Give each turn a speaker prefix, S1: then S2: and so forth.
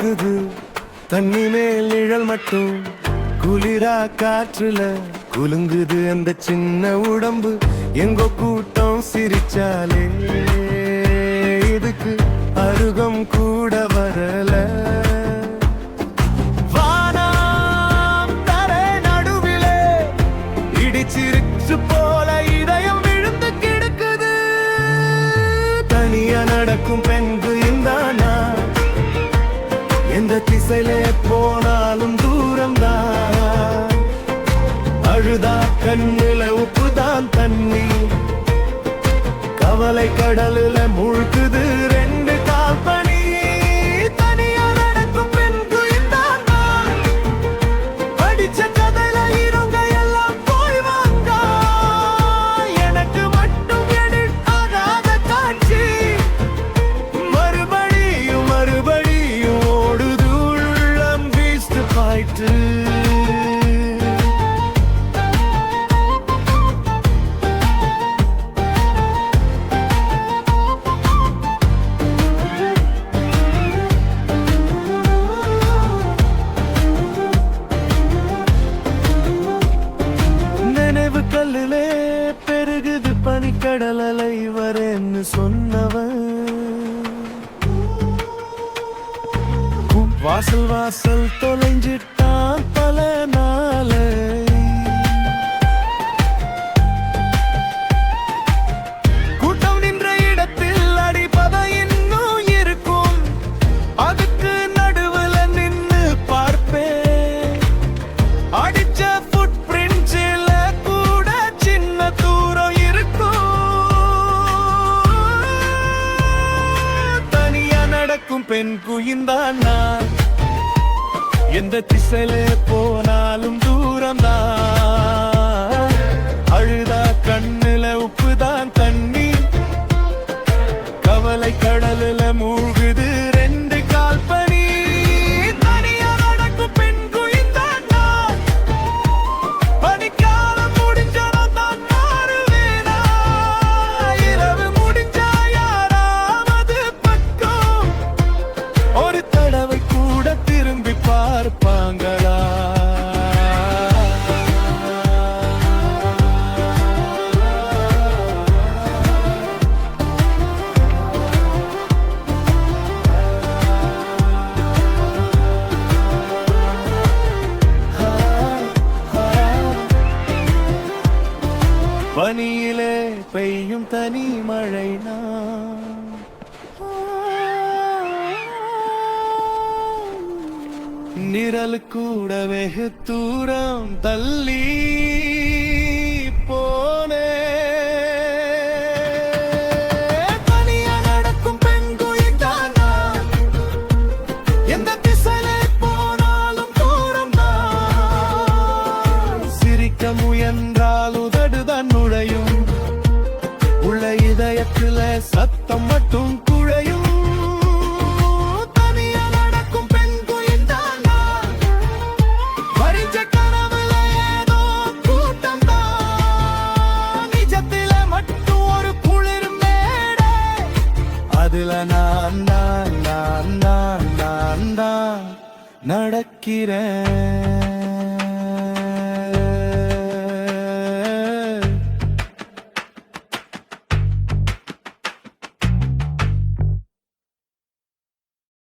S1: இருக்குது தண்ணி மேல் நிழல் மட்டும் குளிரா காற்றுல குலுங்குது அந்த சின்ன உடம்பு எங்கோ கூட்டம் சிரிச்சாலே இதுக்கு அருகம் கூட வரல வானம் தரை நடுவிலே இடிச்சிருச்சு போல இதயம் விழுந்து கிடக்குது தனியா நடக்கும் பெண்கு இந்தானா எந்த திசையிலே போனாலும் தூரம்தான் அழுதா கண்ணுல உப்புதான் தண்ணி கவலை கடலுல மூழ்குது ரெண்டு கால் பனி தனியா நடக்கும் பெண்கு இந்தானா படிச்ச கதையில இருங்க எல்லாம் போய் வாங்க எனக்கு மட்டும் எடிட் ஆகாத காட்சி மறுபடியும் மறுபடியும் ஓடுது உள்ளம் வீஸ்ட் பாயிட்டு கல்லிலே பெருகுது பனிக்கடல் அலை வரேன்னு சொன்னவன் வாசல் வாசல் தொலைஞ்சிட்டான் பல நாளை கூட்டம் நின்ற இடத்தில் அடிப்பதை இன்னும் இருக்கும் அதுக்கு நடுவுல நின்னு பார்ப்பேன் அடிச்ச ஃபுட் பிரிண்ட்ஸில் தூரம் இருக்கும் தனியா நடக்கும் பெண் குயின்தான் நான் எந்த திசையில போனாலும் தூரம்தான் அழுதா கண்ணுல உப்புதான் தண்ணி கவலை கடலுல மூழ்குது ரெண்டு கால் பனி தனியா நடக்கும் பெண் குயின்தான் நான் பனிக்காலம் முடிஞ்சா திரும்பி பார்ப்பாங்களா பனியிலே பெய்யும் தனி மழை நிழல் கூட வெகு தூரம் தள்ளி போனே தனியா நடக்கும் பெண்குயின்தானா எந்த திசையில போனாலும் தூரம்தான் சிரிக்க முயன்றால் உதடுதான் நுழையும் உள்ள இதயத்துல சத்தம் மட்டும் குழையும் அதுல நான் தான் நடக்கிறேன்.